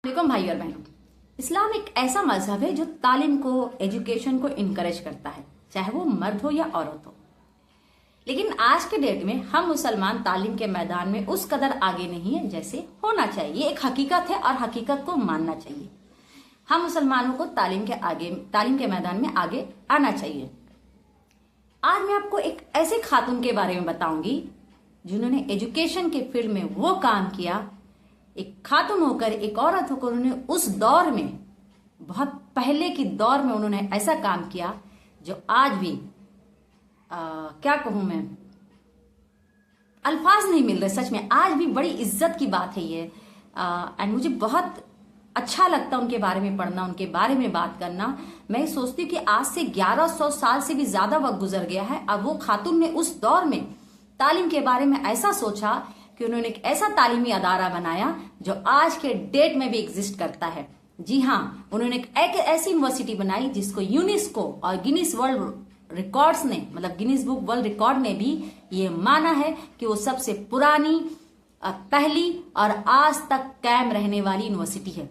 वालेकुम भाई और बहनों। इस्लाम एक ऐसा मजहब है जो तालीम को, एजुकेशन को इनकरेज करता है, चाहे वो मर्द हो या औरत हो। लेकिन आज के डेट में हम मुसलमान तालीम के मैदान में उस कदर आगे नहीं है जैसे होना चाहिए। एक हकीकत है और हकीकत को मानना चाहिए। हम मुसलमानों को तालीम के मैदान में आगे आना चाहिए। आज मैं आपको एक ऐसे खातून के बारे में बताऊंगी जिन्होंने एजुकेशन के फील्ड में वो काम किया। एक खातून होकर, एक औरत होकर उन्होंने उस दौर में, बहुत पहले की दौर में उन्होंने ऐसा काम किया जो आज भी क्या कहूं मैं, अल्फाज नहीं मिल रहे। सच में आज भी बड़ी इज्जत की बात है ये। एंड मुझे बहुत अच्छा लगता है उनके बारे में पढ़ना, उनके बारे में बात करना। मैं सोचती हूँ कि आज से 1100 साल से भी ज्यादा वक्त गुजर गया है। अब वो खातून ने उस दौर में तालीम के बारे में ऐसा सोचा कि उन्होंने एक ऐसा तालीमी अदारा बनाया जो आज के डेट में भी एग्जिस्ट करता है। जी हाँ, उन्होंने एक ऐसी यूनिवर्सिटी बनाई जिसको यूनेस्को और गिनीज वर्ल्ड रिकॉर्ड्स ने, मतलब गिनीज बुक वर्ल्ड रिकॉर्ड ने भी ये माना है कि वो सबसे पुरानी, पहली और आज तक कायम रहने वाली यूनिवर्सिटी है।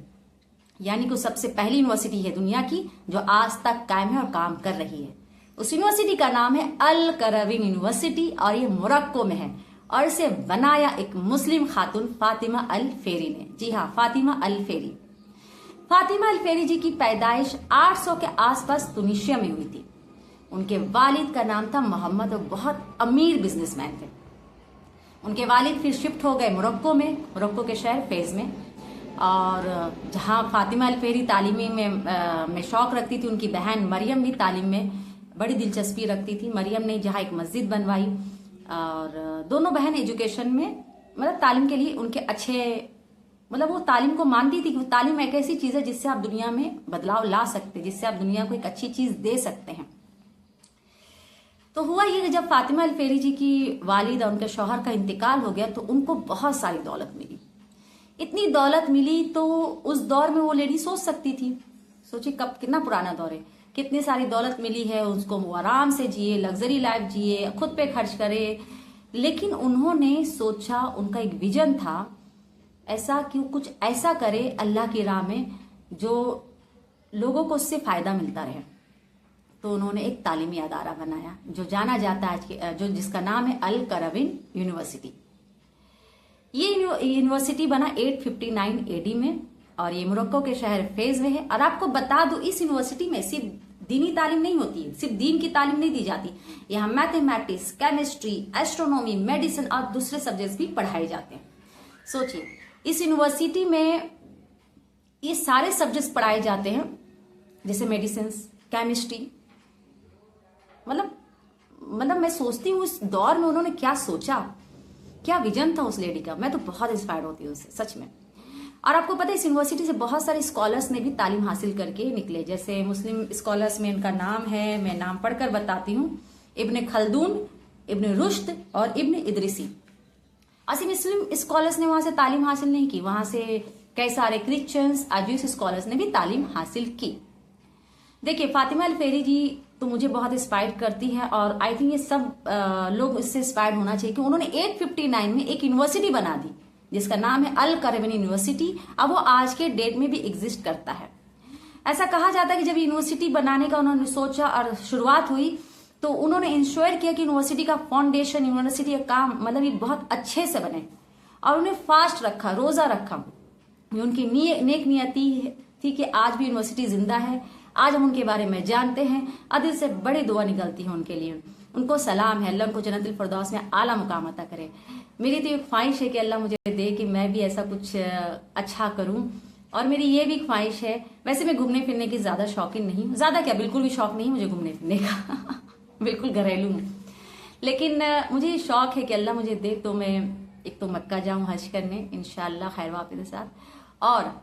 यानी कि सबसे पहली यूनिवर्सिटी है दुनिया की जो आज तक कायम है और काम कर रही है। उस यूनिवर्सिटी का नाम है अल करविन यूनिवर्सिटी और ये मोरक्को में है और इसे बनाया एक मुस्लिम खातून फातिमा अल फेरी ने। जी हाँ, फातिमा अल फेरी। फातिमा अल फेरी जी की पैदाइश 800 के आसपास तुनिशिया में हुई थी। उनके वालिद का नाम था मोहम्मद और बहुत अमीर बिजनेसमैन थे। उनके वालिद फिर शिफ्ट हो गए मोरक्को के शहर फेज में। और जहां फातिमा अल फेरी तालीमी में शौक रखती थी, उनकी बहन मरियम भी तालीम में बड़ी दिलचस्पी रखती थी। मरियम ने जहां एक मस्जिद बनवाई और दोनों बहन एजुकेशन में, मतलब तालीम के लिए उनके अच्छे, मतलब वो तालीम को मानती थी कि तालीम एक ऐसी चीज है जिससे आप दुनिया में बदलाव ला सकते हैं, जिससे आप दुनिया को एक अच्छी चीज दे सकते हैं। तो हुआ ये कि जब फातिमा अल फेरी जी की वालिदा, उनके शौहर का इंतकाल हो गया तो उनको बहुत सारी दौलत मिली। इतनी दौलत मिली तो उस दौर में वो लेडी सोच सकती थी, सोचिए कब, कितना पुराना दौर है, कितनी सारी दौलत मिली है उसको, वो आराम से जिए, लग्जरी लाइफ जिए, खुद पे खर्च करे। लेकिन उन्होंने सोचा, उनका एक विजन था ऐसा कि वो कुछ ऐसा करे अल्लाह की राह में जो लोगों को उससे फायदा मिलता रहे। तो उन्होंने एक तालीमी अदारा बनाया जो जाना जाता है आज के, जो जिसका नाम है अल करविन यूनिवर्सिटी। ये यूनिवर्सिटी बना 859 एडी में और ये मोरक्को के शहर फेज में है। और आपको बता दूं, इस यूनिवर्सिटी में सिर्फ दीनी तालीम नहीं होती है, सिर्फ दीन की तालीम नहीं दी जाती। यहाँ मैथमेटिक्स, केमिस्ट्री, एस्ट्रोनॉमी, मेडिसिन और दूसरे सब्जेक्ट्स भी पढ़ाए जाते हैं। सोचिए, इस यूनिवर्सिटी में ये सारे सब्जेक्ट्स पढ़ाए जाते हैं, जैसे मेडिसिन, केमिस्ट्री। मतलब मैं सोचती हूँ उस दौर में उन्होंने क्या सोचा, क्या विजन था उस लेडी का। मैं तो बहुत इंस्पायर होती हूँ उससे, सच में। और आपको पता है इस यूनिवर्सिटी से बहुत सारे स्कॉलर्स ने भी तालीम हासिल करके निकले। जैसे मुस्लिम स्कॉलर्स में इनका नाम है, मैं नाम पढ़कर बताती हूँ, इब्ने खल्दून, इब्ने रुश्द और इब्ने इदरिसी। ऐसे मुस्लिम स्कॉलर्स ने वहां से तालीम हासिल नहीं की, वहां से कई सारे क्रिश्चियंस, अज्यूस स्कॉलर्स ने भी तालीम हासिल की। देखिए, फातिमा अल फेरी जी तो मुझे बहुत इंस्पायर करती है और आई थिंक ये सब लोग इससे इंस्पायर होना चाहिए कि उन्होंने 859 में एक यूनिवर्सिटी बना दी जिसका नाम है अल करविन यूनिवर्सिटी। अब वो आज के डेट में भी एग्जिस्ट करता है। ऐसा कहा जाता है कि जब यूनिवर्सिटी बनाने का उन्होंने सोचा और शुरुआत हुई तो उन्होंने इंश्योर किया कि यूनिवर्सिटी का फाउंडेशन, यूनिवर्सिटी का काम, मतलब ये बहुत अच्छे से बने। और उन्हें फास्ट रखा, रोजा रखा। उनकी नेक नियति थी कि आज भी यूनिवर्सिटी जिंदा है। आज हम उनके बारे में जानते हैं और दिल से बड़ी दुआ निकलती है उनके लिए। उनको सलाम है, अल्लाह उनको जन्नतुल फिरदौस में आला मुकाम अता करे। मेरी तो एक ख्वाहिश है कि अल्लाह मुझे दे कि मैं भी ऐसा कुछ अच्छा करूं। और मेरी ये भी ख्वाहिश है, वैसे मैं घूमने फिरने की ज्यादा शौकीन नहीं हूँ, ज्यादा क्या, बिल्कुल भी शौक नहीं मुझे घूमने फिरने का बिल्कुल घरेलू हूँ। लेकिन मुझे शौक है कि अल्लाह मुझे दे तो मैं एक तो मक्का जाऊं हज करने इंशाअल्लाह खैर वाफिद के साथ, और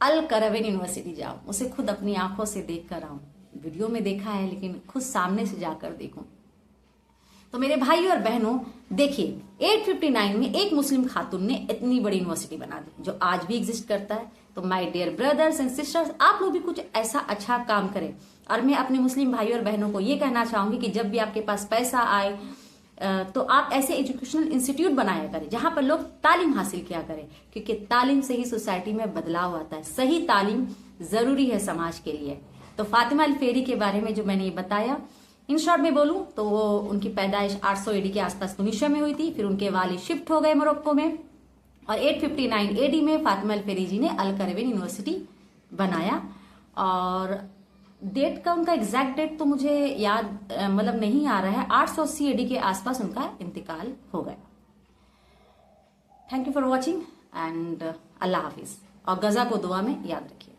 अल करविन यूनिवर्सिटी जाऊं, उसे खुद अपनी आंखों से देख कर आऊं। वीडियो में देखा है लेकिन खुद सामने से जाकर देखूं। तो मेरे भाई और बहनों, देखिए 859 में एक मुस्लिम खातून ने इतनी बड़ी यूनिवर्सिटी बना दी जो आज भी एग्जिस्ट करता है। तो my dear brothers and sisters, आप लोग भी कुछ ऐसा अच्छा काम करें। और मैं अपने मुस्लिम भाई और बहनों को ये कहना चाहूंगी कि जब भी आपके पास पैसा आए, तो आप ऐसे एजुकेशनल इंस्टीट्यूट बनाया करें जहां पर लोग तालीम हासिल किया करें, क्योंकि तालीम से ही सोसाइटी में बदलाव आता है। सही तालीम जरूरी है समाज के लिए। तो फातिमा अल फेरी के बारे में जो मैंने ये बताया, इन शॉर्ट में बोलूं तो वो उनकी पैदाइश 800 एडी के आसपास तुनिशिया में हुई थी। फिर उनके वालिद शिफ्ट हो गए मोरक्को में और 859 एडी में फातिमा अल फेरी जी ने अल करेविन यूनिवर्सिटी बनाया। और डेट का, उनका एग्जैक्ट डेट तो मुझे याद मतलब नहीं आ रहा है, 880 एडी के आसपास उनका इंतकाल हो गया। Thank you for watching and अल्लाह हाफिज। और गजा को दुआ में याद रखिए।